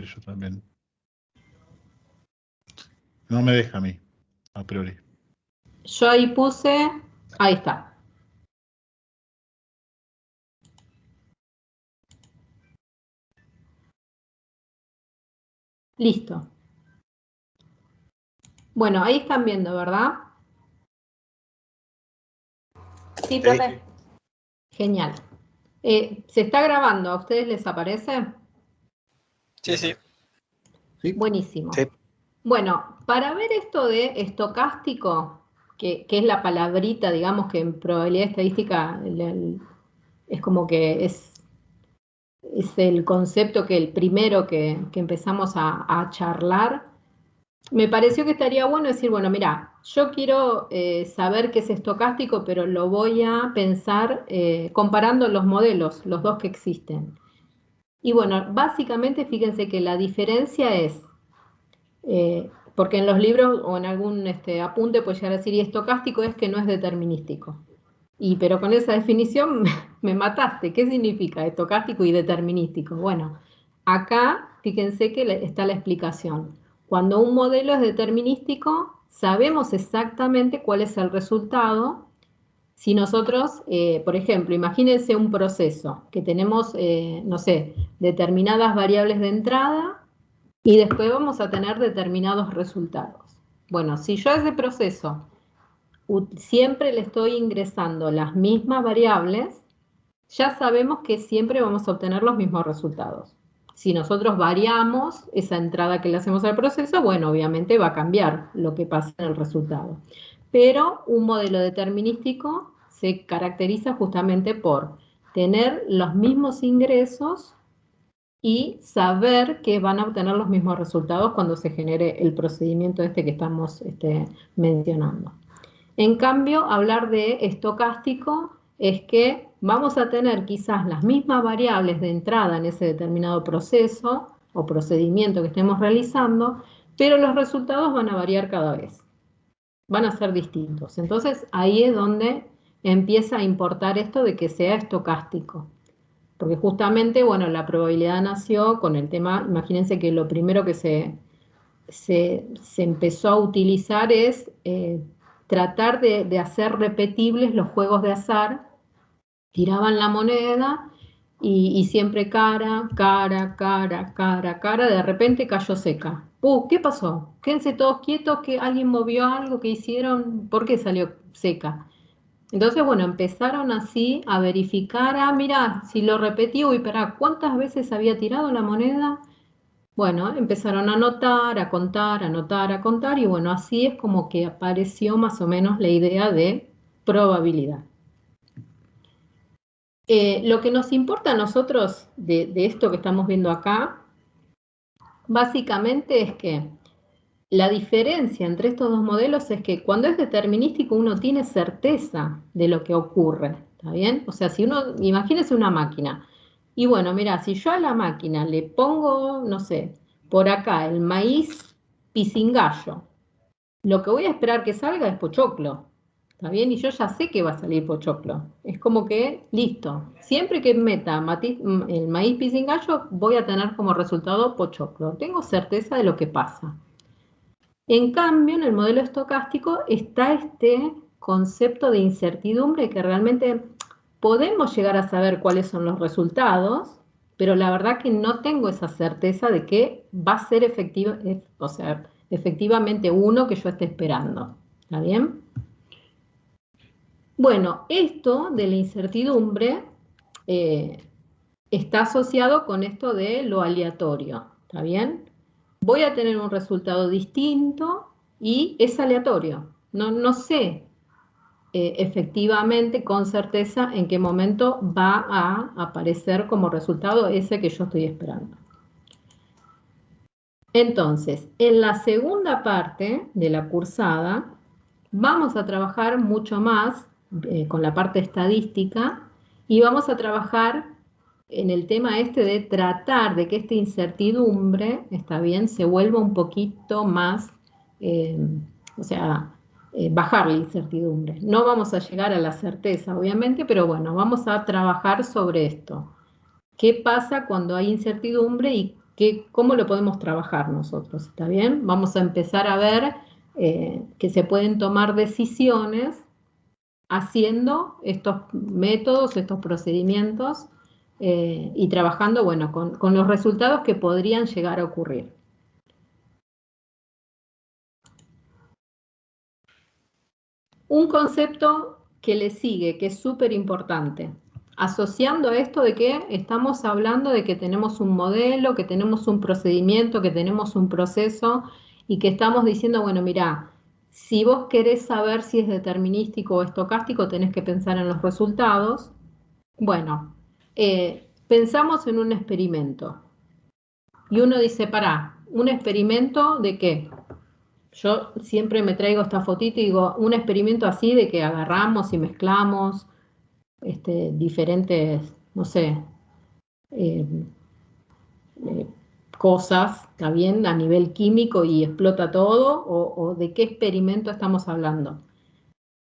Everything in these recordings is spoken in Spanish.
yo también. No me deja a mí, a priori. Yo ahí puse, ahí está. Listo. Bueno, ahí están viendo, ¿verdad? Sí, profe. Genial. ¿Se está grabando? ¿A ustedes les aparece? Sí, sí. Buenísimo. Sí. Bueno, para ver esto de estocástico, que es la palabrita, digamos, que en probabilidad estadística es como que es el concepto que el primero que empezamos a charlar, me pareció que estaría bueno decir, bueno, mira, yo quiero saber qué es estocástico, pero lo voy a pensar comparando los modelos, los dos que existen. Y bueno, básicamente fíjense que la diferencia es, porque en los libros o en algún apunte puede llegar a decir, y estocástico es que no es determinístico. Pero con esa definición me mataste. ¿Qué significa estocástico y determinístico? Bueno, acá fíjense que está la explicación. Cuando un modelo es determinístico, sabemos exactamente cuál es el resultado. Si nosotros, por ejemplo, imagínense un proceso que tenemos, no sé, determinadas variables de entrada y después vamos a tener determinados resultados. Bueno, si yo a ese proceso siempre le estoy ingresando las mismas variables, ya sabemos que siempre vamos a obtener los mismos resultados. Si nosotros variamos esa entrada que le hacemos al proceso, bueno, obviamente va a cambiar lo que pasa en el resultado. Pero un modelo determinístico se caracteriza justamente por tener los mismos ingresos y saber que van a obtener los mismos resultados cuando se genere el procedimiento que estamos mencionando. En cambio, hablar de estocástico es que vamos a tener quizás las mismas variables de entrada en ese determinado proceso o procedimiento que estemos realizando, pero los resultados van a variar cada vez. Van a ser distintos. Entonces, ahí es donde empieza a importar esto de que sea estocástico. Porque justamente, bueno, la probabilidad nació con el tema, imagínense que lo primero que se empezó a utilizar es tratar de hacer repetibles los juegos de azar. Tiraban la moneda y siempre cara, de repente cayó seca. ¿Qué pasó? Quédense todos quietos, que alguien movió algo, que hicieron, ¿por qué salió seca? Entonces, bueno, empezaron así a verificar, mira, si lo repetí, espera, ¿cuántas veces había tirado la moneda? Bueno, empezaron a anotar, a contar, a anotar, a contar, y bueno, así es como que apareció más o menos la idea de probabilidad. Lo que nos importa a nosotros de esto que estamos viendo acá, básicamente es que la diferencia entre estos dos modelos es que cuando es determinístico uno tiene certeza de lo que ocurre, ¿está bien? O sea, si uno, imagínese una máquina, y bueno, mira, si yo a la máquina le pongo, no sé, por acá el maíz pisingallo, lo que voy a esperar que salga es pochoclo, ¿está bien? Y yo ya sé que va a salir pochoclo. Es como que, listo, siempre que meta el maíz pisingallo voy a tener como resultado pochoclo. Tengo certeza de lo que pasa. En cambio, en el modelo estocástico está este concepto de incertidumbre que realmente podemos llegar a saber cuáles son los resultados, pero la verdad que no tengo esa certeza de que va a ser efectivamente uno que yo esté esperando. ¿Está bien? Bueno, esto de la incertidumbre está asociado con esto de lo aleatorio. ¿Está bien? Voy a tener un resultado distinto y es aleatorio. No sé efectivamente, con certeza, en qué momento va a aparecer como resultado ese que yo estoy esperando. Entonces, en la segunda parte de la cursada, vamos a trabajar mucho más con la parte estadística y vamos a trabajar en el tema de tratar de que esta incertidumbre, está bien, se vuelva un poquito más, bajar la incertidumbre. No vamos a llegar a la certeza, obviamente, pero bueno, vamos a trabajar sobre esto. ¿Qué pasa cuando hay incertidumbre y ¿cómo lo podemos trabajar nosotros? ¿Está bien? Vamos a empezar a ver que se pueden tomar decisiones haciendo estos métodos, estos procedimientos y trabajando, bueno, con los resultados que podrían llegar a ocurrir. Un concepto que le sigue, que es súper importante, asociando a esto de que estamos hablando de que tenemos un modelo, que tenemos un procedimiento, que tenemos un proceso y que estamos diciendo, bueno, mirá, si vos querés saber si es determinístico o estocástico, tenés que pensar en los resultados. Bueno, pensamos en un experimento y uno dice, pará, ¿un experimento de qué? Yo siempre me traigo esta fotito y digo, un experimento así de que agarramos y mezclamos diferentes, no sé, cosas, ¿está bien? A nivel químico y explota todo, o de qué experimento estamos hablando.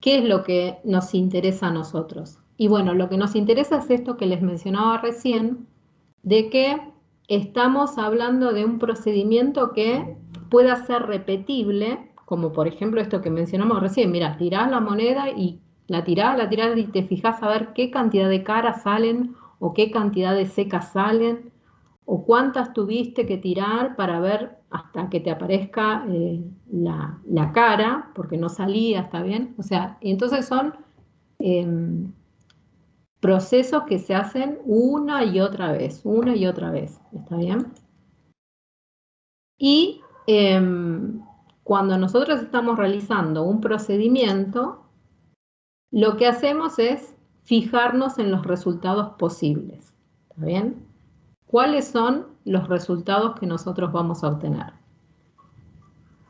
¿Qué es lo que nos interesa a nosotros? Y bueno, lo que nos interesa es esto que les mencionaba recién, de que estamos hablando de un procedimiento que pueda ser repetible, como por ejemplo esto que mencionamos recién, mira, tirás la moneda y la tirás y te fijás a ver qué cantidad de caras salen o qué cantidad de secas salen o cuántas tuviste que tirar para ver hasta que te aparezca la cara, porque no salía, ¿está bien? O sea, y entonces son procesos que se hacen una y otra vez, ¿está bien? Y cuando nosotros estamos realizando un procedimiento, lo que hacemos es fijarnos en los resultados posibles, ¿está bien? ¿Cuáles son los resultados que nosotros vamos a obtener?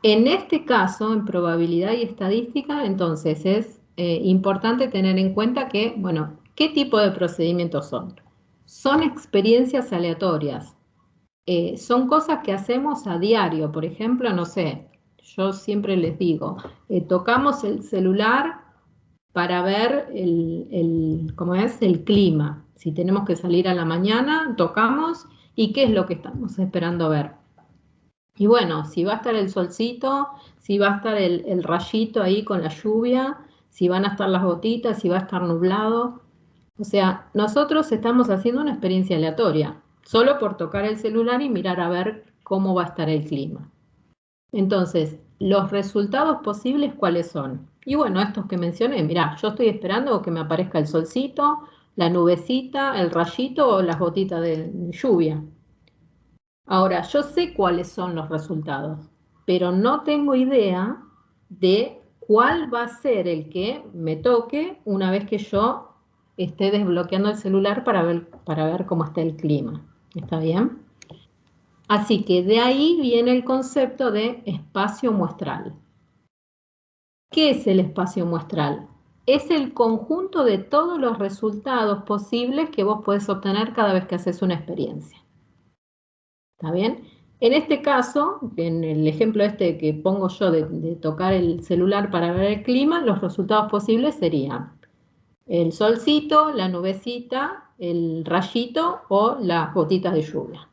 En este caso, en probabilidad y estadística, entonces es importante tener en cuenta que, bueno, ¿qué tipo de procedimientos son? Son experiencias aleatorias. Son cosas que hacemos a diario. Por ejemplo, no sé, yo siempre les digo, tocamos el celular para ver ¿cómo es? El clima. Si tenemos que salir a la mañana, tocamos y qué es lo que estamos esperando ver. Y bueno, si va a estar el solcito, si va a estar el rayito ahí con la lluvia, si van a estar las gotitas, si va a estar nublado. O sea, nosotros estamos haciendo una experiencia aleatoria, solo por tocar el celular y mirar a ver cómo va a estar el clima. Entonces, los resultados posibles, ¿cuáles son? Y bueno, estos que mencioné, mirá, yo estoy esperando que me aparezca el solcito, la nubecita, el rayito o las gotitas de lluvia. Ahora, yo sé cuáles son los resultados, pero no tengo idea de cuál va a ser el que me toque una vez que yo esté desbloqueando el celular para ver cómo está el clima. ¿Está bien? Así que de ahí viene el concepto de espacio muestral. ¿Qué es el espacio muestral? Es el conjunto de todos los resultados posibles que vos podés obtener cada vez que haces una experiencia. ¿Está bien? En este caso, en el ejemplo este que pongo yo de tocar el celular para ver el clima, los resultados posibles serían el solcito, la nubecita, el rayito o las gotitas de lluvia.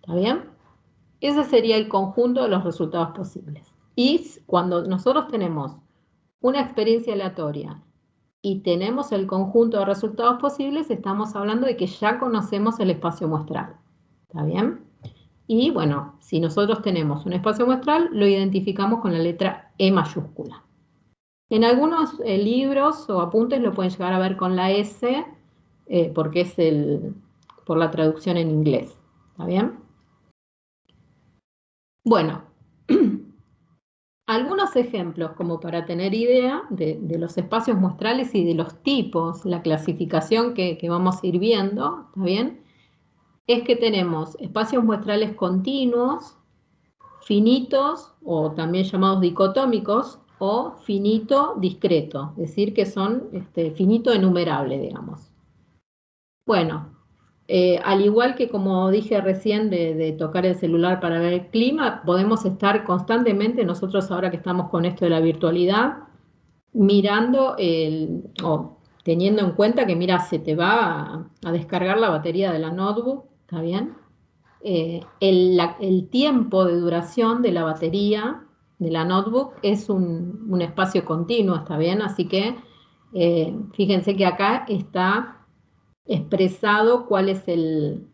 ¿Está bien? Ese sería el conjunto de los resultados posibles. Y cuando nosotros tenemos una experiencia aleatoria y tenemos el conjunto de resultados posibles, estamos hablando de que ya conocemos el espacio muestral. ¿Está bien? Y bueno, si nosotros tenemos un espacio muestral, lo identificamos con la letra E mayúscula. En algunos libros o apuntes lo pueden llegar a ver con la S, porque es por la traducción en inglés. ¿Está bien? Bueno, algunos ejemplos como para tener idea de los espacios muestrales y de los tipos, la clasificación que vamos a ir viendo, ¿está bien? Es que tenemos espacios muestrales continuos, finitos o también llamados dicotómicos o finito discreto, es decir que son finito enumerable, digamos. Bueno, al igual que como dije recién de tocar el celular para ver el clima, podemos estar constantemente, nosotros ahora que estamos con esto de la virtualidad, mirando o teniendo en cuenta que, mira, se te va a descargar la batería de la notebook, ¿está bien? el tiempo de duración de la batería de la notebook es un espacio continuo, ¿está bien? Así que fíjense que acá está expresado cuál es el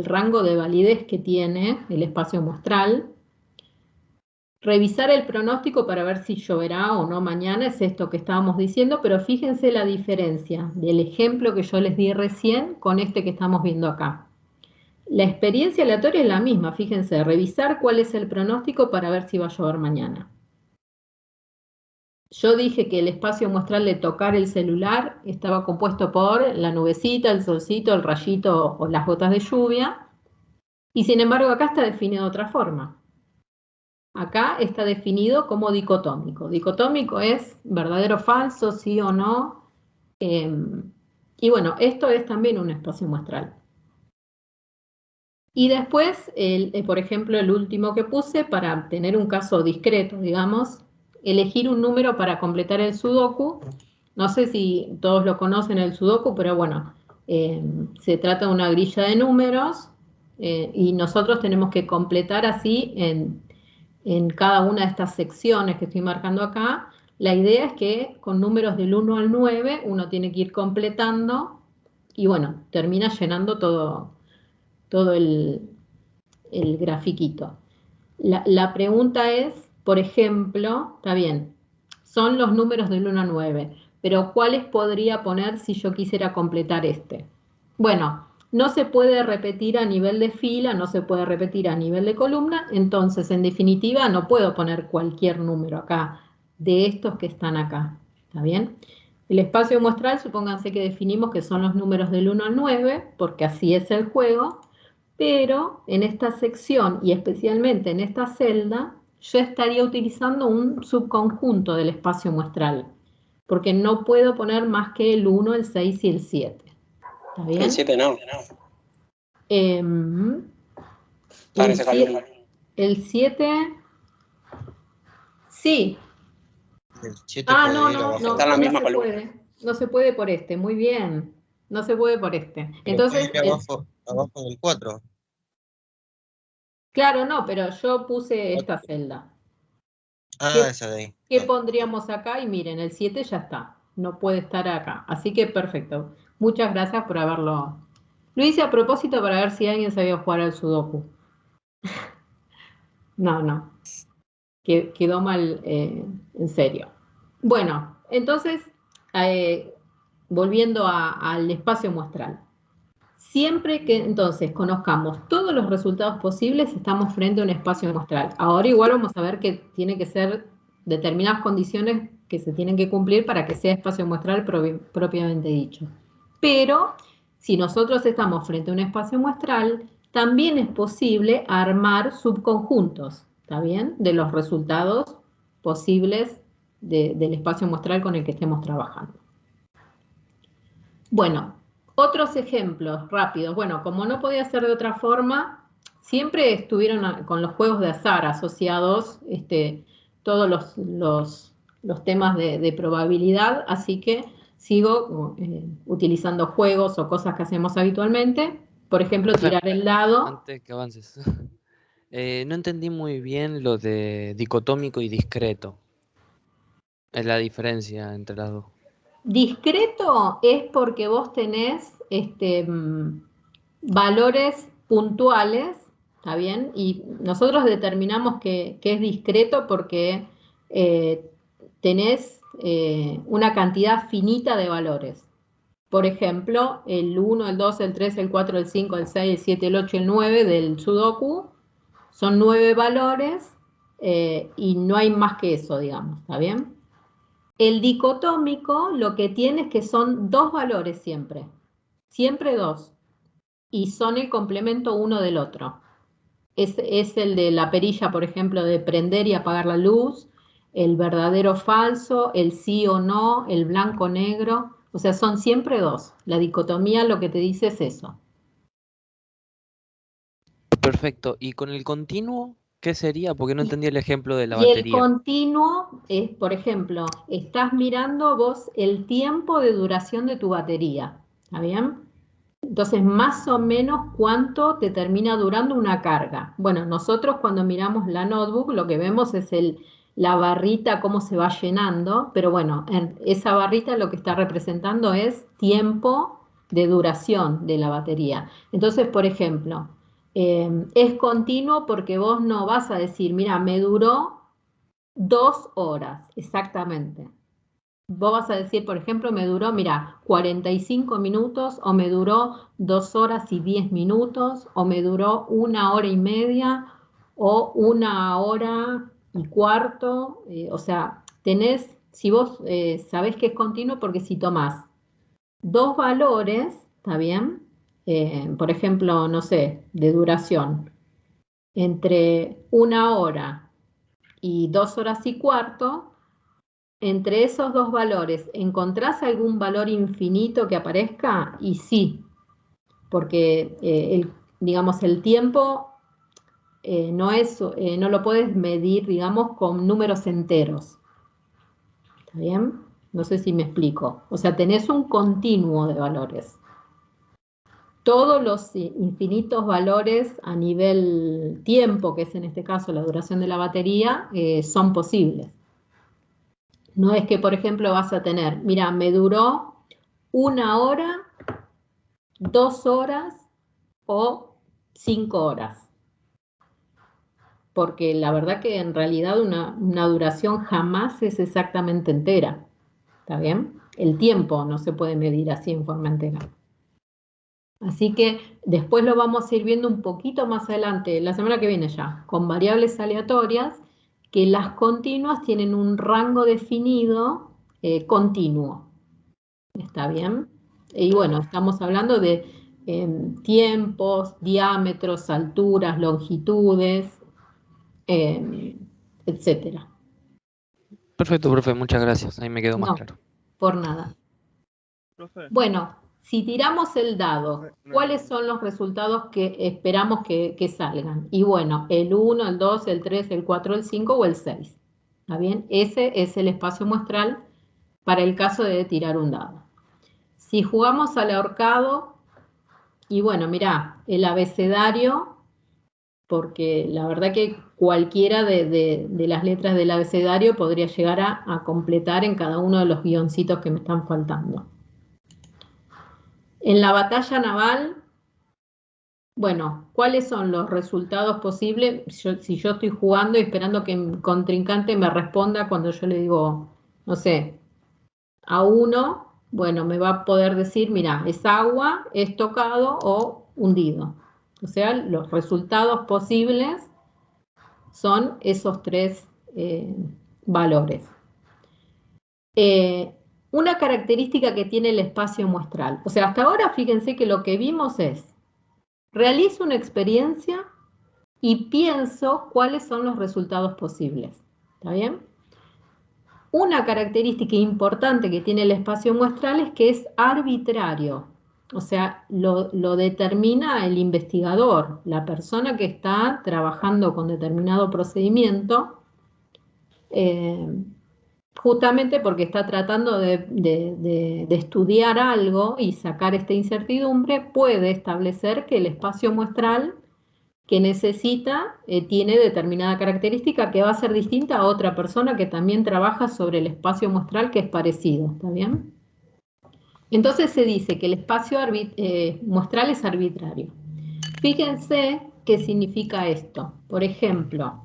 rango de validez que tiene el espacio muestral. Revisar el pronóstico para ver si lloverá o no mañana es esto que estábamos diciendo, pero fíjense la diferencia del ejemplo que yo les di recién con este que estamos viendo acá. La experiencia aleatoria es la misma, fíjense, revisar cuál es el pronóstico para ver si va a llover mañana. Yo dije que el espacio muestral de tocar el celular estaba compuesto por la nubecita, el solcito, el rayito o las gotas de lluvia, y sin embargo acá está definido de otra forma. Acá está definido como dicotómico. Dicotómico es verdadero o falso, sí o no. Y bueno, esto es también un espacio muestral. Y después, por ejemplo, el último que puse, para tener un caso discreto, digamos, elegir un número para completar el sudoku. No sé si todos lo conocen el sudoku, pero bueno, se trata de una grilla de números y nosotros tenemos que completar así en cada una de estas secciones que estoy marcando acá. La idea es que con números del 1 al 9 uno tiene que ir completando y bueno, termina llenando todo el grafiquito. La pregunta es, por ejemplo, está bien, son los números del 1 al 9, pero ¿cuáles podría poner si yo quisiera completar este? Bueno, no se puede repetir a nivel de fila, no se puede repetir a nivel de columna, entonces en definitiva no puedo poner cualquier número acá de estos que están acá, ¿está bien? El espacio muestral, supónganse que definimos que son los números del 1 al 9, porque así es el juego, pero en esta sección y especialmente en esta celda, yo estaría utilizando un subconjunto del espacio muestral, porque no puedo poner más que el 1, el 6 y el 7. ¿Está bien? El 7 no. El 7, sí. El 7 No Está en la misma se columna. puede. No se puede por este, muy bien. No se puede por este. Pero Entonces, puede ir abajo del 4. claro, no, pero yo puse esta celda. Esa de ahí. ¿Qué pondríamos acá? Y miren, el 7 ya está. No puede estar acá. Así que perfecto. Muchas gracias por haberlo. Lo hice a propósito para ver si alguien sabía jugar al sudoku. No. Quedó mal, en serio. Bueno, entonces, volviendo al espacio muestral. Siempre que entonces conozcamos todos los resultados posibles, estamos frente a un espacio muestral. Ahora igual vamos a ver que tiene que ser determinadas condiciones que se tienen que cumplir para que sea espacio muestral propiamente dicho. Pero si nosotros estamos frente a un espacio muestral, también es posible armar subconjuntos, ¿está bien? De los resultados posibles del espacio muestral con el que estemos trabajando. Bueno, otros ejemplos rápidos. Bueno, como no podía ser de otra forma, siempre estuvieron con los juegos de azar asociados todos los temas de probabilidad, así que sigo utilizando juegos o cosas que hacemos habitualmente. Por ejemplo, tirar el dado. Antes que avances. No entendí muy bien lo de dicotómico y discreto. Es la diferencia entre las dos. Discreto es porque vos tenés valores puntuales, ¿está bien? Y nosotros determinamos que es discreto porque tenés una cantidad finita de valores. Por ejemplo, el 1, el 2, el 3, el 4, el 5, el 6, el 7, el 8, el 9 del sudoku son 9 valores y no hay más que eso, digamos, ¿está bien? El dicotómico lo que tiene es que son 2 valores siempre 2, y son el complemento uno del otro. Es el de la perilla, por ejemplo, de prender y apagar la luz, el verdadero o falso, el sí o no, el blanco o negro, o sea, son siempre 2. La dicotomía lo que te dice es eso. Perfecto. ¿Y con el continuo qué sería? Porque no entendí el ejemplo de la batería. Y el continuo es, por ejemplo, estás mirando vos el tiempo de duración de tu batería, ¿está bien? Entonces, más o menos, ¿cuánto te termina durando una carga? Bueno, nosotros cuando miramos la notebook, lo que vemos es la barrita, cómo se va llenando, pero bueno, en esa barrita lo que está representando es tiempo de duración de la batería. Entonces, por ejemplo, es continuo porque vos no vas a decir, mira, me duró 2 horas, exactamente. Vos vas a decir, por ejemplo, me duró, mira, 45 minutos, o me duró 2 horas y 10 minutos, o me duró 1 hora y media, o 1 hora y cuarto. O sea, tenés, si vos sabés que es continuo, porque si tomás 2 valores, ¿está bien? Por ejemplo, no sé, de duración, entre 1 hora y 2 horas y cuarto, entre esos 2 valores, ¿encontrás algún valor infinito que aparezca? Y sí, porque digamos, el tiempo no lo puedes medir, digamos, con números enteros. ¿Está bien? No sé si me explico. O sea, tenés un continuo de valores. Todos los infinitos valores a nivel tiempo, que es en este caso la duración de la batería, son posibles. No es que, por ejemplo, vas a tener, mira, me duró 1 hora, 2 horas o 5 horas. Porque la verdad que en realidad una duración jamás es exactamente entera. ¿Está bien? El tiempo no se puede medir así en forma entera. Así que después lo vamos a ir viendo un poquito más adelante, la semana que viene ya, con variables aleatorias, que las continuas tienen un rango definido continuo. ¿Está bien? Y bueno, estamos hablando de tiempos, diámetros, alturas, longitudes, etcétera. Perfecto, profe, muchas gracias. Ahí me quedó más No, claro. por nada. Profe, Bueno, si tiramos el dado, ¿cuáles son los resultados que esperamos que salgan? Y bueno, el 1, el 2, el 3, el 4, el 5 o el 6. ¿Está bien? Ese es el espacio muestral para el caso de tirar un dado. Si jugamos al ahorcado, y bueno, mirá, el abecedario, porque la verdad que cualquiera de las letras del abecedario podría llegar a completar en cada uno de los guioncitos que me están faltando. En la batalla naval, bueno, ¿cuáles son los resultados posibles? Si yo estoy jugando y esperando que mi contrincante me responda cuando yo le digo, no sé, a 1, bueno, me va a poder decir, mira, es agua, es tocado o hundido. O sea, los resultados posibles son esos 3 valores. Una característica que tiene el espacio muestral. O sea, hasta ahora fíjense que lo que vimos es, realizo una experiencia y pienso cuáles son los resultados posibles. ¿Está bien? Una característica importante que tiene el espacio muestral es que es arbitrario. O sea, lo determina el investigador, la persona que está trabajando con determinado procedimiento, justamente porque está tratando de estudiar algo y sacar esta incertidumbre, puede establecer que el espacio muestral que necesita tiene determinada característica que va a ser distinta a otra persona que también trabaja sobre el espacio muestral que es parecido, ¿está bien? Entonces se dice que el espacio muestral es arbitrario. Fíjense qué significa esto. Por ejemplo,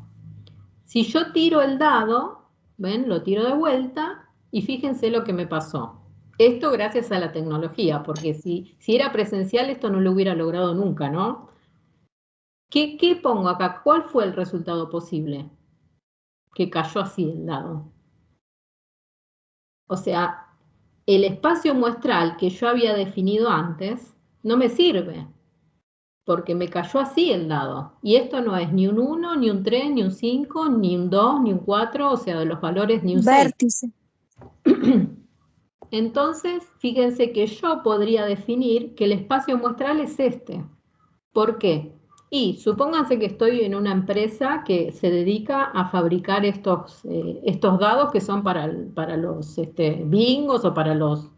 si yo tiro el dado, ¿ven? Lo tiro de vuelta y fíjense lo que me pasó. Esto gracias a la tecnología, porque si era presencial esto no lo hubiera logrado nunca, ¿no? ¿Qué pongo acá? ¿Cuál fue el resultado posible? Que cayó así el dado. O sea, el espacio muestral que yo había definido antes no me sirve, porque me cayó así el dado. Y esto no es ni un 1, ni un 3, ni un 5, ni un 2, ni un 4, o sea, de los valores ni un 6. Vértice. Entonces, fíjense que yo podría definir que el espacio muestral es este. ¿Por qué? Y supónganse que estoy en una empresa que se dedica a fabricar estos dados que son para los bingos o para los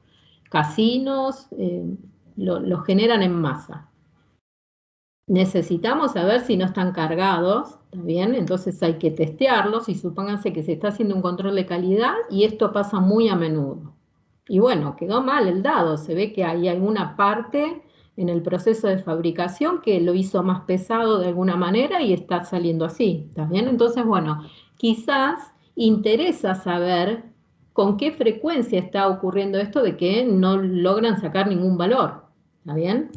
casinos, los generan en masa. Necesitamos saber si no están cargados, ¿está bien? Entonces hay que testearlos y supónganse que se está haciendo un control de calidad y esto pasa muy a menudo. Y bueno, quedó mal el dado, se ve que hay alguna parte en el proceso de fabricación que lo hizo más pesado de alguna manera y está saliendo así, ¿está bien? Entonces, bueno, quizás interesa saber con qué frecuencia está ocurriendo esto de que no logran sacar ningún valor, ¿está bien?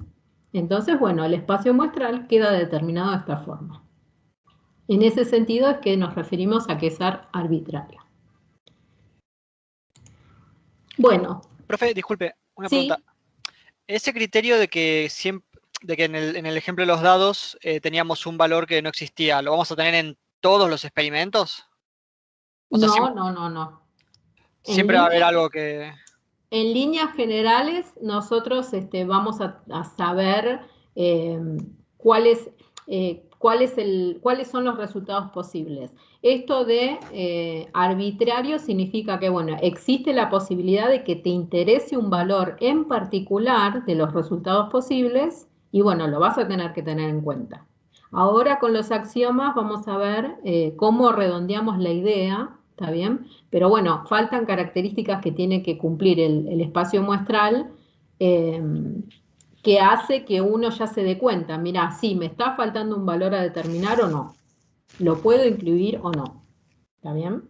Entonces, bueno, el espacio muestral queda determinado de esta forma. En ese sentido es que nos referimos a que es arbitrario. Bueno. Profe, disculpe, una sí. pregunta. Ese criterio de que en el ejemplo de los dados teníamos un valor que no existía, ¿lo vamos a tener en todos los experimentos? O sea, no. Siempre va a haber algo que... En líneas generales, nosotros vamos a saber cuáles son los resultados posibles. Esto de arbitrario significa que, bueno, existe la posibilidad de que te interese un valor en particular de los resultados posibles y, bueno, lo vas a tener que tener en cuenta. Ahora con los axiomas vamos a ver cómo redondeamos la idea, ¿está bien? Pero bueno, faltan características que tiene que cumplir el espacio muestral que hace que uno ya se dé cuenta, mira, sí, me está faltando un valor a determinar o no. ¿Lo puedo incluir o no? ¿Está bien?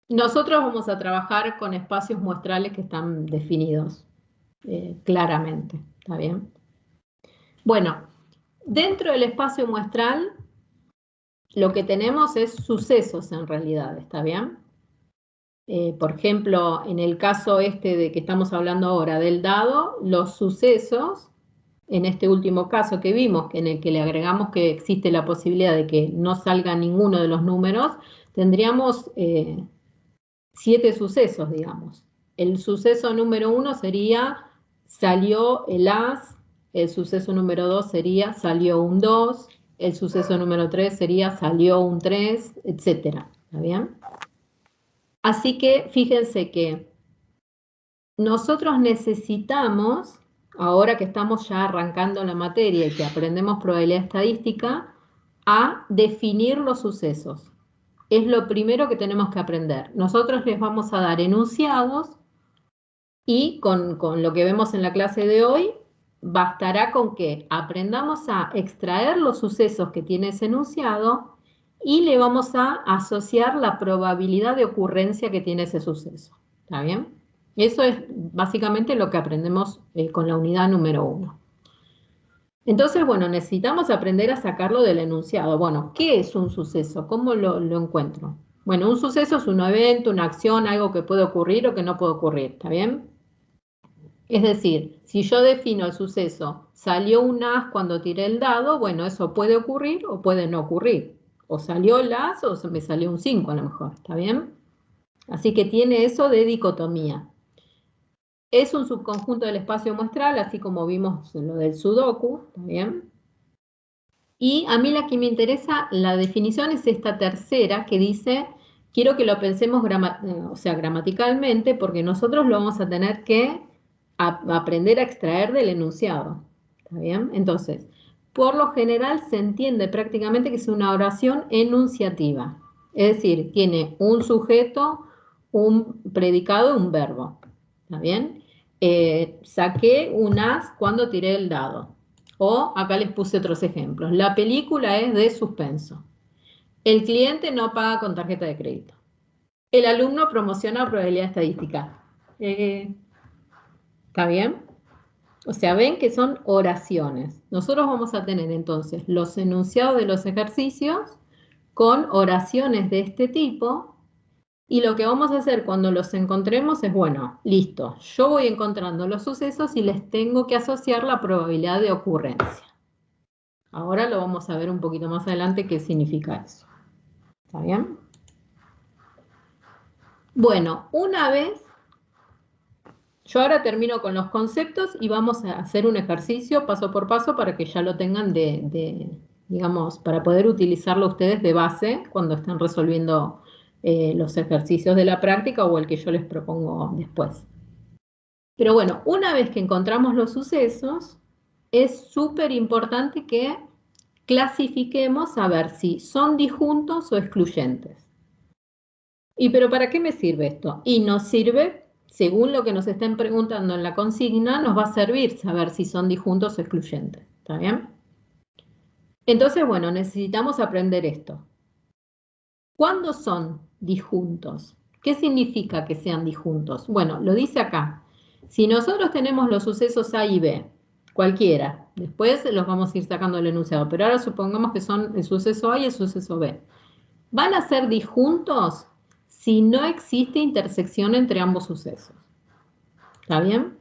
Nosotros vamos a trabajar con espacios muestrales que están definidos claramente. ¿Está bien? Bueno, dentro del espacio muestral, lo que tenemos es sucesos en realidad, ¿está bien? Por ejemplo, en el caso de que estamos hablando ahora del dado, los sucesos, en este último caso que vimos, en el que le agregamos que existe la posibilidad de que no salga ninguno de los números, tendríamos 7 sucesos, digamos. El suceso número 1 sería salió el as, el suceso número 2 sería salió un 2, el suceso número 3 sería salió un 3, etcétera. ¿Está bien? Así que fíjense que nosotros necesitamos, ahora que estamos ya arrancando la materia y que aprendemos probabilidad estadística, a definir los sucesos. Es lo primero que tenemos que aprender. Nosotros les vamos a dar enunciados y con lo que vemos en la clase de hoy, bastará con que aprendamos a extraer los sucesos que tiene ese enunciado y le vamos a asociar la probabilidad de ocurrencia que tiene ese suceso. ¿Está bien? Eso es básicamente lo que aprendemos con la unidad número 1. Entonces, bueno, necesitamos aprender a sacarlo del enunciado. Bueno, ¿qué es un suceso? ¿Cómo lo encuentro? Bueno, un suceso es un evento, una acción, algo que puede ocurrir o que no puede ocurrir. ¿Está bien? Es decir, si yo defino el suceso, salió un as cuando tiré el dado, bueno, eso puede ocurrir o puede no ocurrir. O salió el as o me salió un 5 a lo mejor, ¿está bien? Así que tiene eso de dicotomía. Es un subconjunto del espacio muestral, así como vimos en lo del sudoku, ¿está bien? Y a mí la que me interesa, la definición es esta tercera que dice, quiero que lo pensemos gramaticalmente, porque nosotros lo vamos a tener que aprender a extraer del enunciado, ¿está bien? Entonces, por lo general se entiende prácticamente que es una oración enunciativa, es decir, tiene un sujeto, un predicado y un verbo, ¿está bien? Saqué un as cuando tiré el dado, o acá les puse otros ejemplos. La película es de suspenso. El cliente no paga con tarjeta de crédito. El alumno promociona probabilidad estadística. ¿Está bien? O sea, ven que son oraciones. Nosotros vamos a tener entonces los enunciados de los ejercicios con oraciones de este tipo y lo que vamos a hacer cuando los encontremos es, bueno, listo, yo voy encontrando los sucesos y les tengo que asociar la probabilidad de ocurrencia. Ahora lo vamos a ver un poquito más adelante qué significa eso. ¿Está bien? Bueno, una vez, yo ahora termino con los conceptos y vamos a hacer un ejercicio paso por paso para que ya lo tengan digamos, para poder utilizarlo ustedes de base cuando estén resolviendo los ejercicios de la práctica o el que yo les propongo después. Pero bueno, una vez que encontramos los sucesos, es súper importante que clasifiquemos a ver si son disjuntos o excluyentes. ¿Y pero para qué me sirve esto? Y nos sirve, según lo que nos estén preguntando en la consigna, nos va a servir saber si son disjuntos o excluyentes. ¿Está bien? Entonces, bueno, necesitamos aprender esto. ¿Cuándo son disjuntos? ¿Qué significa que sean disjuntos? Bueno, lo dice acá. Si nosotros tenemos los sucesos A y B, cualquiera, después los vamos a ir sacando del enunciado, pero ahora supongamos que son el suceso A y el suceso B. Van a ser disjuntos si no existe intersección entre ambos sucesos. ¿Está bien?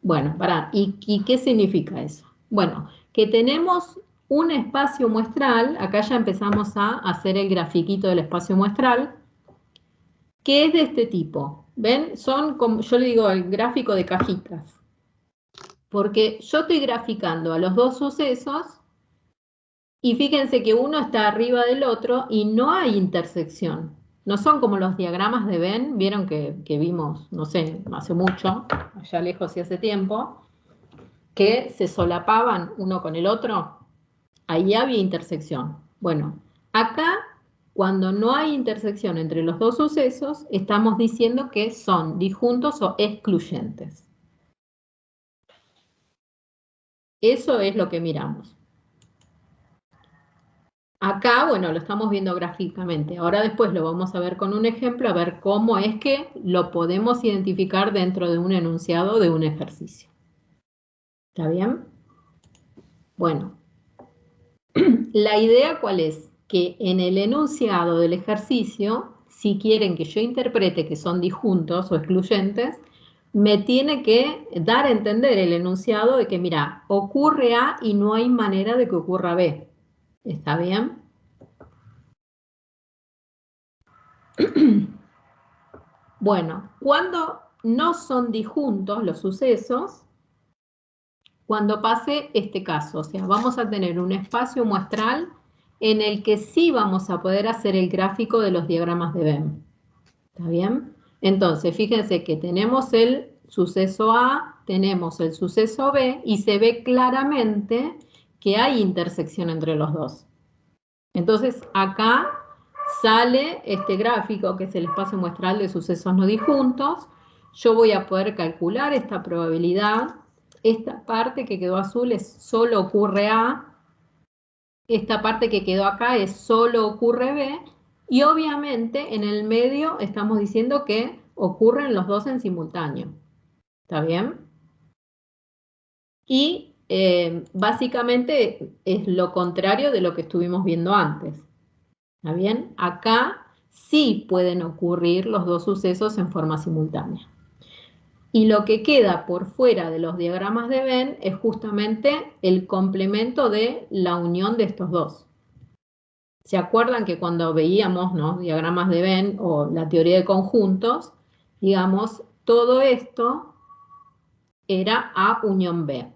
Bueno, ¿y qué significa eso? Bueno, que tenemos un espacio muestral, acá ya empezamos a hacer el grafiquito del espacio muestral, que es de este tipo. ¿Ven? Son, como yo le digo, el gráfico de cajitas. Porque yo estoy graficando a los dos sucesos y fíjense que uno está arriba del otro y no hay intersección. No son como los diagramas de Venn, vieron que vimos, no sé, hace mucho, allá lejos y hace tiempo, que se solapaban uno con el otro. Ahí había intersección. Bueno, acá, cuando no hay intersección entre los dos sucesos, estamos diciendo que son disjuntos o excluyentes. Eso es lo que miramos. Acá, bueno, lo estamos viendo gráficamente. Ahora después lo vamos a ver con un ejemplo, a ver cómo es que lo podemos identificar dentro de un enunciado de un ejercicio. ¿Está bien? Bueno, la idea ¿cuál es? Que en el enunciado del ejercicio, si quieren que yo interprete que son disjuntos o excluyentes, me tiene que dar a entender el enunciado de que, mira, ocurre A y no hay manera de que ocurra B. ¿Está bien? Bueno, cuando no son disjuntos los sucesos, cuando pase este caso, o sea, vamos a tener un espacio muestral en el que sí vamos a poder hacer el gráfico de los diagramas de Venn. ¿Está bien? Entonces, fíjense que tenemos el suceso A, tenemos el suceso B y se ve claramente que hay intersección entre los dos. Entonces, acá sale este gráfico, que es el espacio muestral de sucesos no disjuntos. Yo voy a poder calcular esta probabilidad. Esta parte que quedó azul es solo ocurre A. Esta parte que quedó acá es solo ocurre B. Y obviamente en el medio estamos diciendo que ocurren los dos en simultáneo. ¿Está bien? Y básicamente es lo contrario de lo que estuvimos viendo antes. ¿Está bien? Acá sí pueden ocurrir los dos sucesos en forma simultánea. Y lo que queda por fuera de los diagramas de Venn es justamente el complemento de la unión de estos dos. ¿Se acuerdan que cuando veíamos, ¿no?, diagramas de Venn o la teoría de conjuntos, digamos, todo esto era A unión B?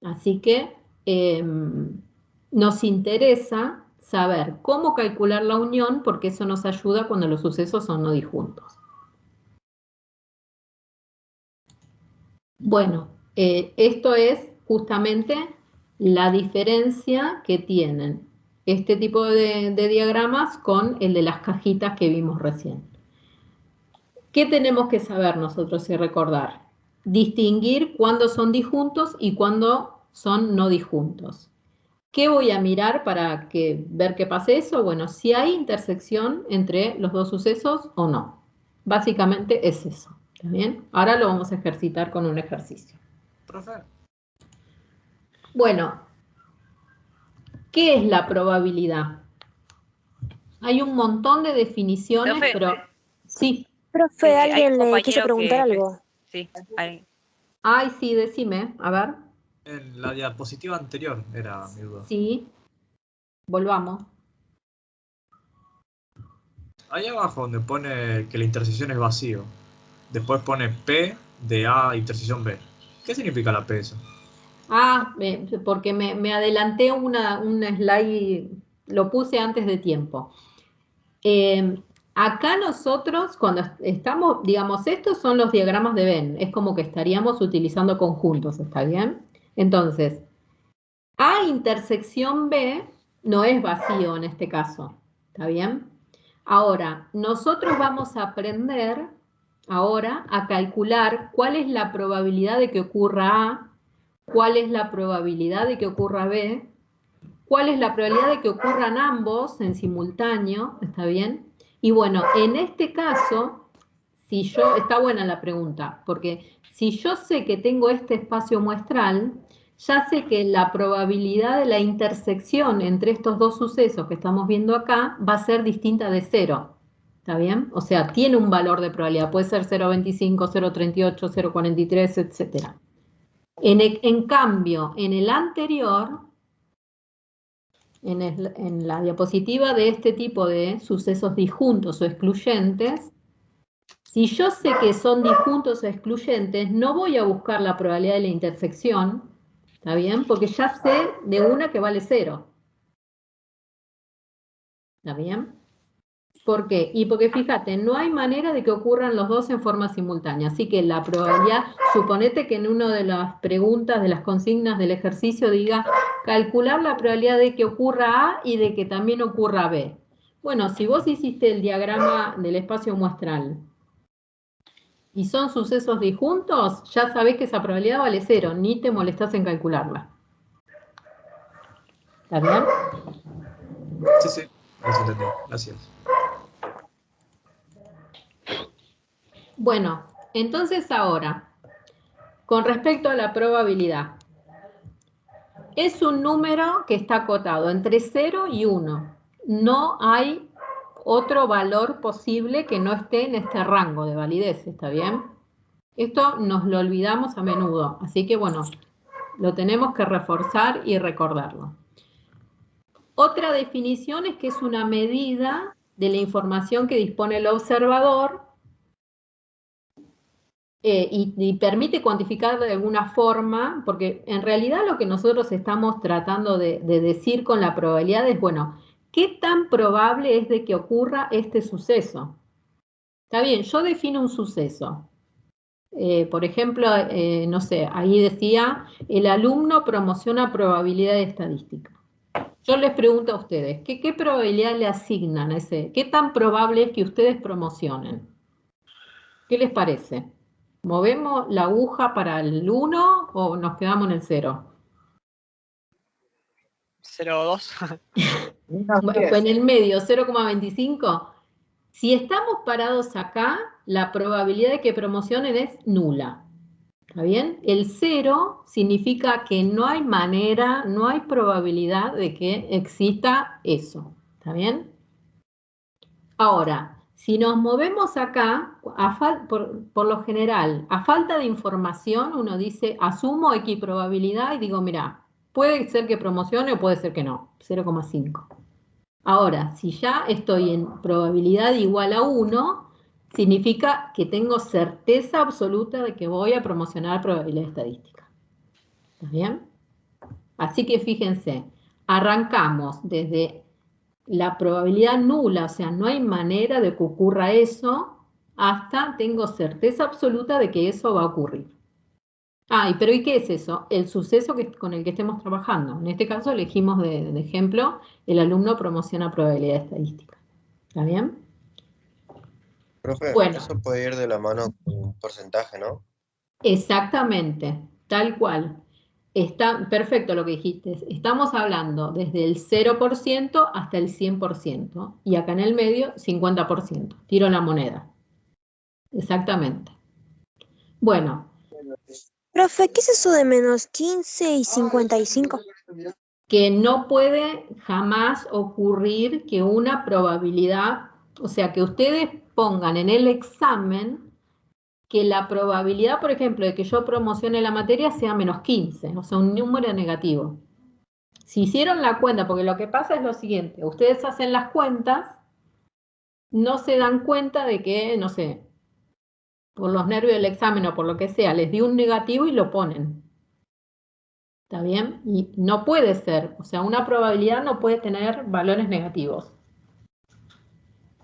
Así que nos interesa saber cómo calcular la unión porque eso nos ayuda cuando los sucesos son no disjuntos. Bueno, esto es justamente la diferencia que tienen este tipo de diagramas con el de las cajitas que vimos recién. ¿Qué tenemos que saber nosotros y recordar? Distinguir cuándo son disjuntos y cuándo son no disjuntos. ¿Qué voy a mirar para ver que pase eso? Bueno, si hay intersección entre los dos sucesos o no. Básicamente es eso. ¿Está bien? Ahora lo vamos a ejercitar con un ejercicio. Profe. Bueno, ¿qué es la probabilidad? Hay un montón de definiciones, Profe. pero sí. Profe, alguien le compañero quiso preguntar algo. Sí, alguien. Ay, sí, decime, a ver. En la diapositiva anterior era mi duda. Sí, volvamos. Ahí abajo donde pone que la intersección es vacío. Después pone P de A intersección B. ¿Qué significa la P eso? Ah, porque me adelanté un slide, lo puse antes de tiempo. Acá nosotros, cuando estamos, digamos, estos son los diagramas de Venn, es como que estaríamos utilizando conjuntos, ¿está bien? Entonces, A intersección B no es vacío en este caso, ¿está bien? Ahora, nosotros vamos a aprender ahora a calcular cuál es la probabilidad de que ocurra A, cuál es la probabilidad de que ocurra B, cuál es la probabilidad de que ocurran ambos en simultáneo, ¿está bien? Y bueno, en este caso, si yo, está buena la pregunta, porque si yo sé que tengo este espacio muestral, ya sé que la probabilidad de la intersección entre estos dos sucesos que estamos viendo acá va a ser distinta de 0. ¿Está bien? O sea, tiene un valor de probabilidad. Puede ser 0,25, 0,38, 0,43, etc. En cambio, en el anterior, en la diapositiva de este tipo de sucesos disjuntos o excluyentes, si yo sé que son disjuntos o excluyentes, no voy a buscar la probabilidad de la intersección, ¿está bien? Porque ya sé de una que vale 0. ¿Está bien? ¿Por qué? Y porque fíjate, no hay manera de que ocurran los dos en forma simultánea. Así que la probabilidad, suponete que en una de las preguntas, de las consignas del ejercicio diga calcular la probabilidad de que ocurra A y de que también ocurra B. Bueno, si vos hiciste el diagrama del espacio muestral y son sucesos disjuntos, ya sabés que esa probabilidad vale 0, ni te molestás en calcularla. ¿Está bien? Sí, sí, eso entendí. Gracias. Bueno, entonces ahora, con respecto a la probabilidad, es un número que está acotado entre 0 y 1. No hay otro valor posible que no esté en este rango de validez, ¿está bien? Esto nos lo olvidamos a menudo, así que bueno, lo tenemos que reforzar y recordarlo. Otra definición es que es una medida de la información que dispone el observador y permite cuantificar de alguna forma, porque en realidad lo que nosotros estamos tratando de decir con la probabilidad es, bueno, ¿qué tan probable es de que ocurra este suceso? Está bien, yo defino un suceso. Por ejemplo, no sé, ahí decía, el alumno promociona probabilidad estadística. Yo les pregunto a ustedes, ¿qué probabilidad le asignan a ese? ¿Qué tan probable es que ustedes promocionen? ¿Qué les parece? ¿Movemos la aguja para el 1 o nos quedamos en el 0? 0,2. En el medio, 0,25. Si estamos parados acá, la probabilidad de que promocionen es nula. ¿Está bien? El 0 significa que no hay manera, no hay probabilidad de que exista eso. ¿Está bien? Ahora, si nos movemos acá, por lo general, a falta de información, uno dice, asumo X probabilidad y digo, mira, puede ser que promocione o puede ser que no, 0,5. Ahora, si ya estoy en probabilidad igual a 1, significa que tengo certeza absoluta de que voy a promocionar probabilidad estadística. ¿Está bien? Así que fíjense, arrancamos desde la probabilidad nula, o sea, no hay manera de que ocurra eso, hasta tengo certeza absoluta de que eso va a ocurrir. Pero ¿y qué es eso? El suceso con el que estemos trabajando. En este caso elegimos de ejemplo, el alumno promociona probabilidad estadística. ¿Está bien? Profe, Bueno, eso puede ir de la mano con un porcentaje, ¿no? exactamente, tal cual. Está perfecto lo que dijiste. Estamos hablando desde el 0% hasta el 100%. Y acá en el medio, 50%. Tiro la moneda. Exactamente. Bueno, Profe, ¿qué es eso de menos 15 y 55? que no puede jamás ocurrir que una probabilidad, o sea, que ustedes pongan en el examen que la probabilidad, por ejemplo, de que yo promocione la materia sea menos 15, o sea, un número negativo. Si hicieron la cuenta, porque lo que pasa es lo siguiente, ustedes hacen las cuentas, no se dan cuenta de que, no sé, por los nervios del examen o por lo que sea, les dio un negativo y lo ponen. ¿Está bien? Y no puede ser, o sea, una probabilidad no puede tener valores negativos.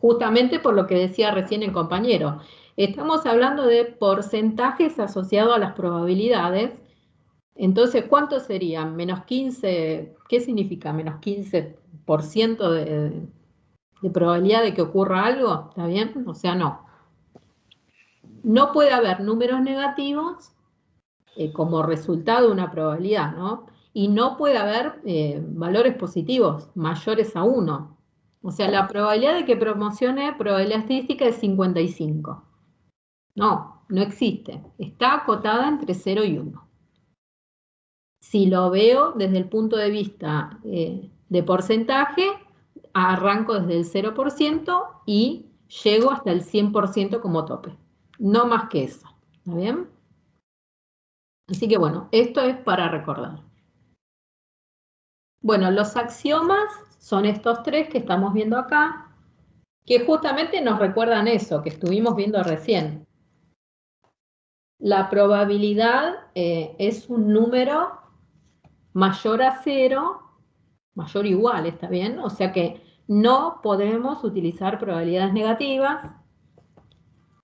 Justamente por lo que decía recién el compañero. Estamos hablando de porcentajes asociados a las probabilidades. Entonces, ¿cuánto serían? Menos 15, ¿qué significa menos 15% de probabilidad de que ocurra algo? ¿Está bien? O sea, no. No puede haber números negativos como resultado de una probabilidad, ¿no? Y no puede haber valores positivos mayores a 1. O sea, la probabilidad de que promocione probabilidad estadística es 55. No, no existe. Está acotada entre 0 y 1. Si lo veo desde el punto de vista de porcentaje, arranco desde el 0% y llego hasta el 100% como tope. No más que eso. ¿Está bien? Así que bueno, esto es para recordar. Bueno, los axiomas son estos tres que estamos viendo acá, que justamente nos recuerdan eso que estuvimos viendo recién. La probabilidad es un número mayor a 0, mayor o igual, ¿está bien? O sea que no podemos utilizar probabilidades negativas.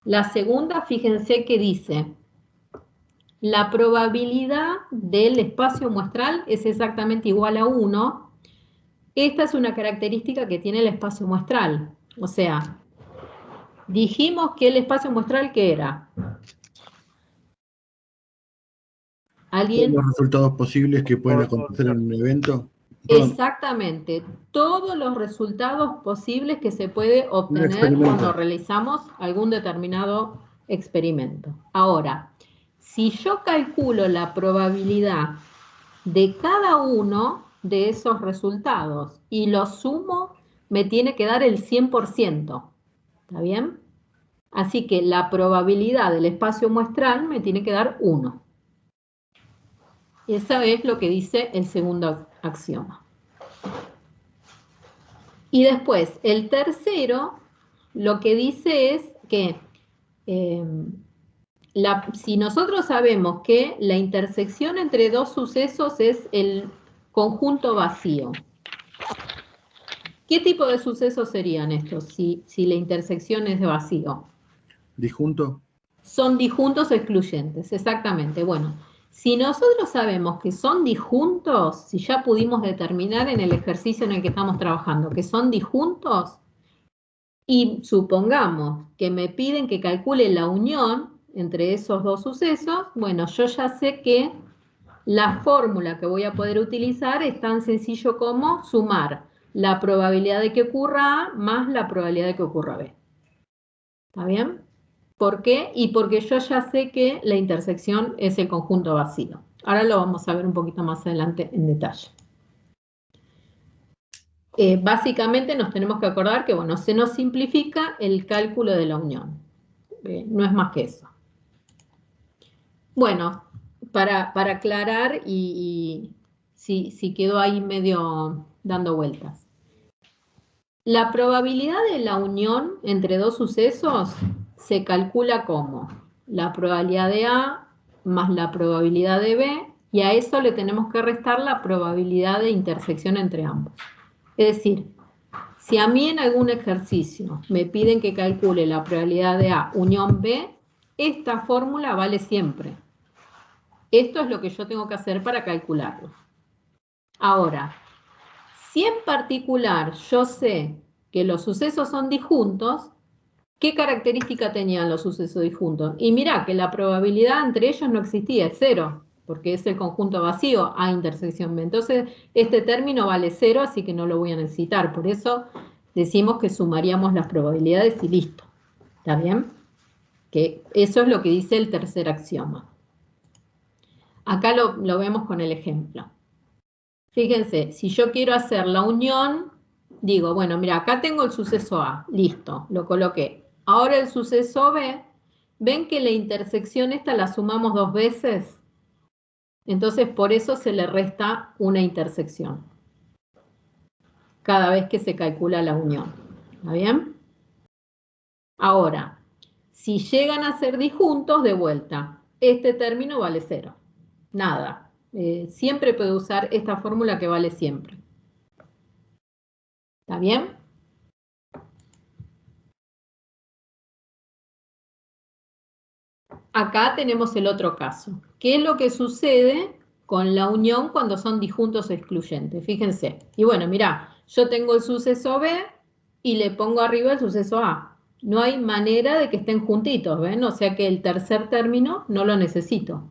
La segunda, fíjense que dice, la probabilidad del espacio muestral es exactamente igual a 1. Esta es una característica que tiene el espacio muestral. O sea, dijimos que el espacio muestral, ¿qué era? ¿Alguien? Todos los resultados posibles que pueden acontecer en un evento. Perdón, Exactamente, todos los resultados posibles que se puede un obtener experimento. cuando realizamos algún determinado experimento. Ahora, si yo calculo la probabilidad de cada uno de esos resultados y los sumo, me tiene que dar el 100%. ¿Está bien? Así que la probabilidad del espacio muestral me tiene que dar 1. Eso es lo que dice el segundo axioma. Y después, el tercero, lo que dice es que si nosotros sabemos que la intersección entre dos sucesos es el conjunto vacío, ¿qué tipo de sucesos serían estos si la intersección es de vacío? ¿Disjunto? Son disjuntos o excluyentes, exactamente. Bueno, si nosotros sabemos que son disjuntos, si ya pudimos determinar en el ejercicio en el que estamos trabajando que son disjuntos, y supongamos que me piden que calcule la unión entre esos dos sucesos, bueno, yo ya sé que la fórmula que voy a poder utilizar es tan sencillo como sumar la probabilidad de que ocurra A más la probabilidad de que ocurra B. ¿Está bien? ¿Por qué? Y porque yo ya sé que la intersección es el conjunto vacío. Ahora lo vamos a ver un poquito más adelante en detalle. Básicamente nos tenemos que acordar que, bueno, se nos simplifica el cálculo de la unión. No es más que eso. Bueno, para aclarar y si quedó ahí medio dando vueltas. La probabilidad de la unión entre dos sucesos se calcula como la probabilidad de A más la probabilidad de B, y a eso le tenemos que restar la probabilidad de intersección entre ambos. Es decir, si a mí en algún ejercicio me piden que calcule la probabilidad de A unión B, esta fórmula vale siempre. Esto es lo que yo tengo que hacer para calcularlo. Ahora, si en particular yo sé que los sucesos son disjuntos, ¿qué característica tenían los sucesos disjuntos? Y mirá que la probabilidad entre ellos no existía, es 0, porque es el conjunto vacío A intersección B. Entonces, este término vale 0, así que no lo voy a necesitar. Por eso decimos que sumaríamos las probabilidades y listo. ¿Está bien? Que eso es lo que dice el tercer axioma. Acá lo vemos con el ejemplo. Fíjense, si yo quiero hacer la unión, digo, bueno, mira, acá tengo el suceso A, listo, lo coloqué. Ahora el suceso B, ¿ven que la intersección esta la sumamos 2 veces? Entonces, por eso se le resta una intersección cada vez que se calcula la unión. ¿Está bien? Ahora, si llegan a ser disjuntos, de vuelta, este término vale 0. Nada. Siempre puedo usar esta fórmula que vale siempre. ¿Está bien? acá tenemos el otro caso. ¿Qué es lo que sucede con la unión cuando son disjuntos excluyentes? Fíjense. Y bueno, mirá, yo tengo el suceso B y le pongo arriba el suceso A. No hay manera de que estén juntitos, ¿ven? O sea que el tercer término no lo necesito.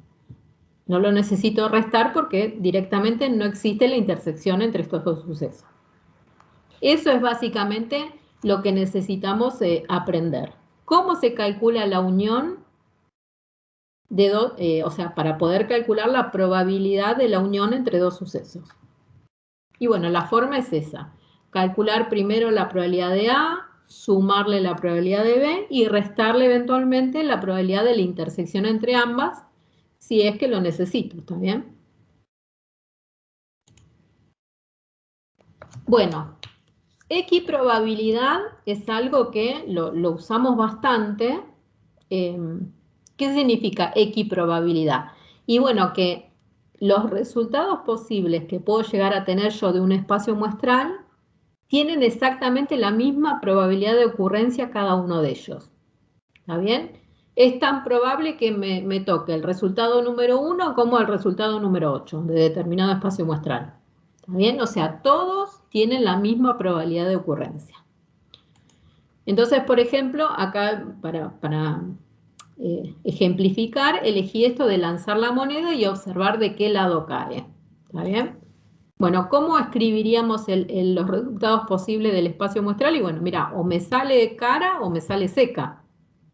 No lo necesito restar porque directamente no existe la intersección entre estos dos sucesos. Eso es básicamente lo que necesitamos aprender. ¿Cómo se calcula la unión de dos, o sea, para poder calcular la probabilidad de la unión entre dos sucesos? Y bueno, la forma es esa. Calcular primero la probabilidad de A, sumarle la probabilidad de B y restarle eventualmente la probabilidad de la intersección entre ambas, si es que lo necesito, ¿está bien? Bueno, equiprobabilidad es algo que lo usamos bastante. ¿Qué significa equiprobabilidad? Y bueno, que los resultados posibles que puedo llegar a tener yo de un espacio muestral tienen exactamente la misma probabilidad de ocurrencia cada uno de ellos. ¿Está bien? Es tan probable que me toque el resultado número 1 como el resultado número 8 de determinado espacio muestral. ¿Está bien? O sea, todos tienen la misma probabilidad de ocurrencia. Entonces, por ejemplo, acá para ejemplificar, elegí esto de lanzar la moneda y observar de qué lado cae. ¿Está bien? Bueno, ¿cómo escribiríamos los resultados posibles del espacio muestral? Y bueno, mira, o me sale cara o me sale seca.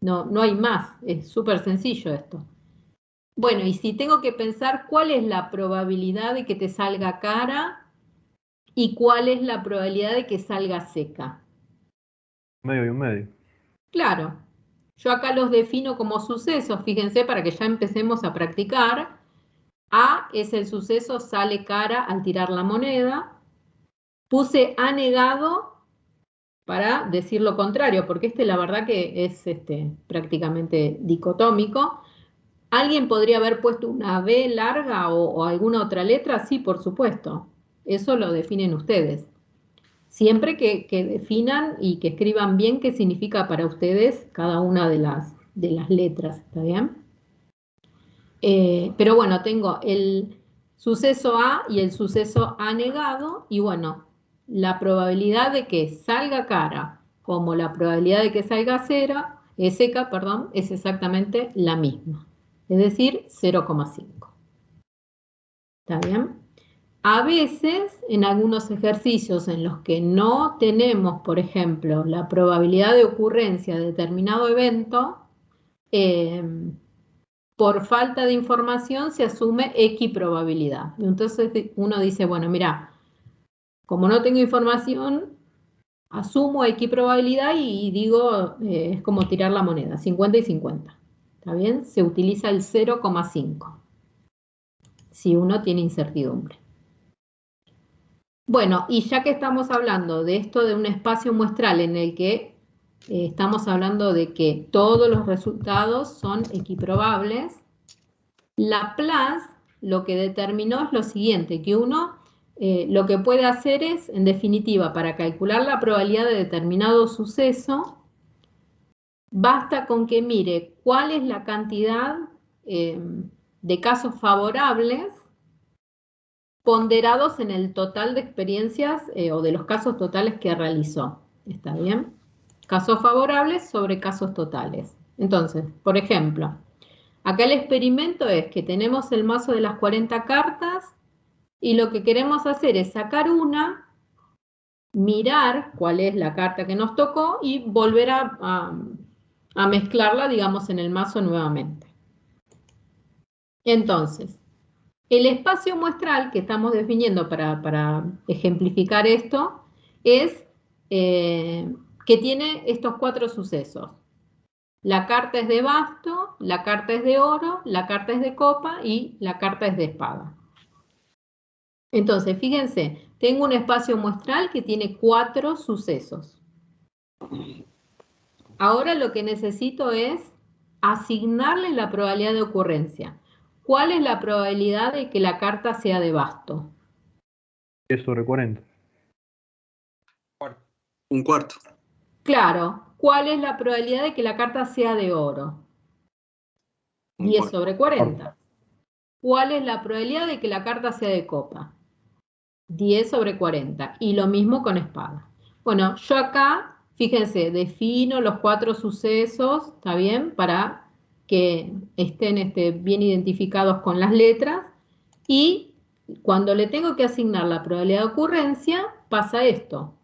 No hay más, es súper sencillo esto. Bueno, y si tengo que pensar cuál es la probabilidad de que te salga cara y cuál es la probabilidad de que salga seca. Medio y un medio. Claro, yo acá los defino como sucesos, fíjense, para que ya empecemos a practicar. A es el suceso, sale cara al tirar la moneda. Puse A negado para decir lo contrario, porque la verdad que es prácticamente dicotómico. ¿Alguien podría haber puesto una B larga o alguna otra letra? Sí, por supuesto. Eso lo definen ustedes. Siempre que definan y que escriban bien qué significa para ustedes cada una de las letras, ¿está bien? Pero bueno, tengo el suceso A y el suceso A negado, y bueno, la probabilidad de que salga cara como la probabilidad de que salga seca, perdón, es exactamente la misma, es decir, 0,5. ¿Está bien? A veces, en algunos ejercicios en los que no tenemos, por ejemplo, la probabilidad de ocurrencia de determinado evento, por falta de información se asume equiprobabilidad. Entonces uno dice, bueno, mira, como no tengo información, asumo equiprobabilidad y digo, es como tirar la moneda, 50 y 50. ¿Está bien? Se utiliza el 0,5 si uno tiene incertidumbre. Bueno, y ya que estamos hablando de esto de un espacio muestral en el que estamos hablando de que todos los resultados son equiprobables, Laplace lo que determinó es lo siguiente, que uno lo que puede hacer es, en definitiva, para calcular la probabilidad de determinado suceso, basta con que mire cuál es la cantidad de casos favorables ponderados en el total de experiencias o de los casos totales que realizó. ¿Está bien? Casos favorables sobre casos totales. Entonces, por ejemplo, acá el experimento es que tenemos el mazo de las 40 cartas y lo que queremos hacer es sacar una, mirar cuál es la carta que nos tocó y volver a mezclarla, digamos, en el mazo nuevamente. Entonces, el espacio muestral que estamos definiendo para ejemplificar esto es que tiene estos 4 sucesos. La carta es de basto, la carta es de oro, la carta es de copa y la carta es de espada. Entonces, fíjense, tengo un espacio muestral que tiene 4 sucesos. Ahora lo que necesito es asignarle la probabilidad de ocurrencia. ¿Cuál es la probabilidad de que la carta sea de basto? 10 sobre 40. Un cuarto. Claro. ¿Cuál es la probabilidad de que la carta sea de oro? 10 sobre 40. ¿Cuál es la probabilidad de que la carta sea de copa? 10 sobre 40. Y lo mismo con espada. Bueno, yo acá, fíjense, defino los 4 sucesos, ¿está bien? Para que estén bien identificados con las letras. Y cuando le tengo que asignar la probabilidad de ocurrencia, pasa esto.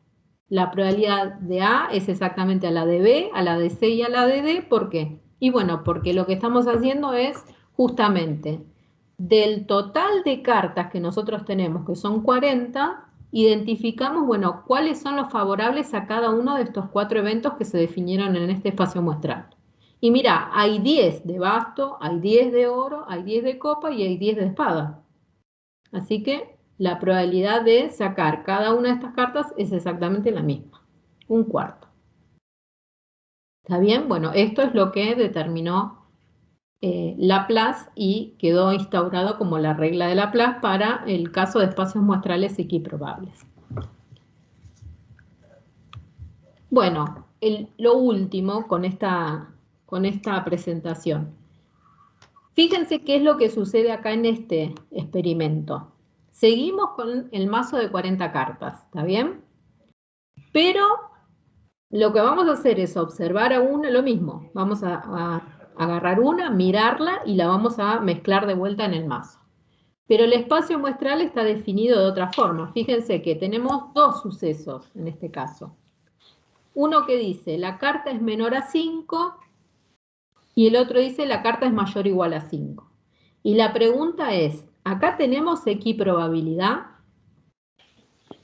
La probabilidad de A es exactamente a la de B, a la de C y a la de D. ¿Por qué? Y bueno, porque lo que estamos haciendo es justamente del total de cartas que nosotros tenemos, que son 40, identificamos, bueno, cuáles son los favorables a cada uno de estos 4 eventos que se definieron en este espacio muestral. Y mira, hay 10 de basto, hay 10 de oro, hay 10 de copa y hay 10 de espada. Así que la probabilidad de sacar cada una de estas cartas es exactamente la misma, 1/4. ¿Está bien? Bueno, esto es lo que determinó Laplace y quedó instaurado como la regla de Laplace para el caso de espacios muestrales equiprobables. Bueno, lo último con esta presentación. Fíjense qué es lo que sucede acá en este experimento. Seguimos con el mazo de 40 cartas, ¿está bien? Pero lo que vamos a hacer es observar a una, lo mismo. Vamos a agarrar una, mirarla y la vamos a mezclar de vuelta en el mazo. Pero el espacio muestral está definido de otra forma. Fíjense que tenemos 2 sucesos en este caso. Uno que dice la carta es menor a 5 y el otro dice la carta es mayor o igual a 5. Y la pregunta es, ¿acá tenemos equiprobabilidad?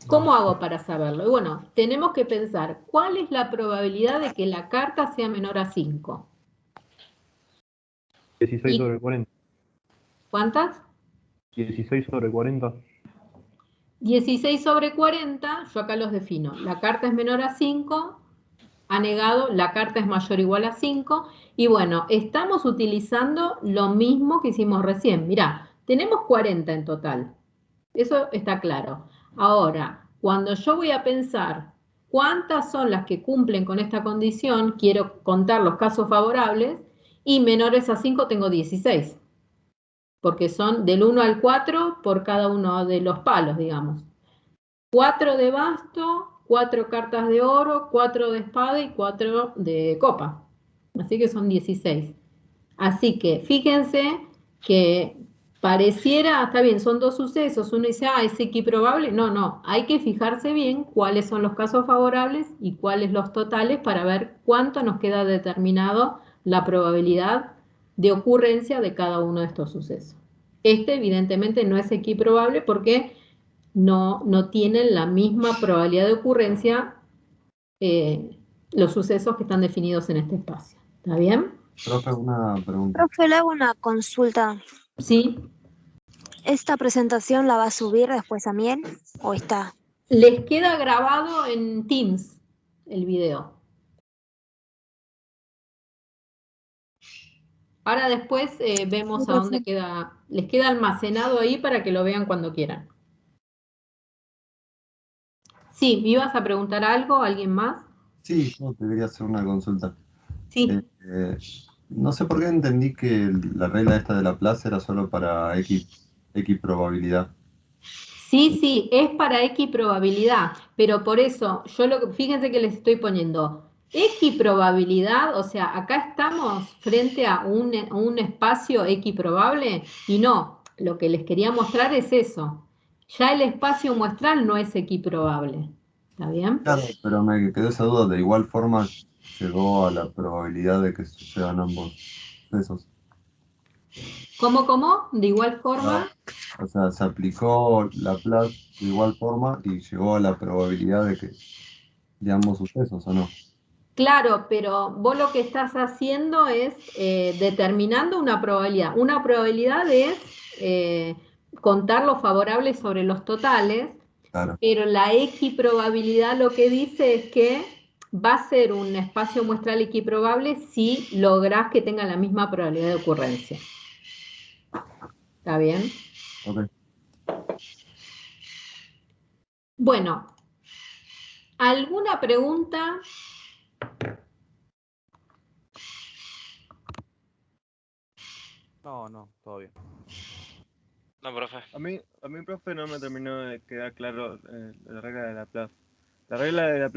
¿Cómo hago para saberlo? Y bueno, tenemos que pensar, ¿cuál es la probabilidad de que la carta sea menor a 5? 16 sobre 40. ¿Cuántas? 16 sobre 40. 16 sobre 40, yo acá los defino. La carta es menor a 5, anegado, la carta es mayor o igual a 5. Y bueno, estamos utilizando lo mismo que hicimos recién. Mirá, tenemos 40 en total. Eso está claro. Ahora, cuando yo voy a pensar cuántas son las que cumplen con esta condición, quiero contar los casos favorables, y menores a 5 tengo 16. Porque son del 1 al 4 por cada uno de los palos, digamos. 4 de basto, 4 cartas de oro, 4 de espada y 4 de copa. Así que son 16. Así que fíjense que pareciera, está bien, son 2 sucesos. Uno dice, ¿es equiprobable? No, hay que fijarse bien cuáles son los casos favorables y cuáles los totales para ver cuánto nos queda determinado la probabilidad de ocurrencia de cada uno de estos sucesos. Este evidentemente no es equiprobable porque no tienen la misma probabilidad de ocurrencia los sucesos que están definidos en este espacio. ¿Está bien? Profe, una pregunta. Profe, le hago una consulta. Sí. ¿Esta presentación la va a subir después a Miel o está? Les queda grabado en Teams el video. Ahora después vemos a dónde queda. Les queda almacenado ahí para que lo vean cuando quieran. Sí, ¿me ibas a preguntar algo? ¿Alguien más? Sí, yo te quería hacer una consulta. Sí. No sé por qué entendí que la regla esta de Laplace era solo para X probabilidad. Sí, es para X probabilidad, pero por eso, fíjense que les estoy poniendo X probabilidad, o sea, acá estamos frente a un espacio X probable y no, lo que les quería mostrar es eso. Ya el espacio muestral no es X probable, ¿está bien? Claro, pero me quedó esa duda, de igual forma llegó a la probabilidad de que sucedan ambos sucesos. ¿Cómo? ¿De igual forma? O sea, se aplicó Laplace de igual forma y llegó a la probabilidad de ambos sucesos, ¿o no? Claro, pero vos lo que estás haciendo es determinando una probabilidad. Una probabilidad es contar los favorables sobre los totales, Claro. pero la equiprobabilidad lo que dice es que va a ser un espacio muestral equiprobable si lográs que tenga la misma probabilidad de ocurrencia. ¿Está bien? Ok. Bueno, ¿alguna pregunta? No, todo bien. No, profe. A mí, profe, no me terminó de quedar claro la regla de Laplace. La regla de Laplace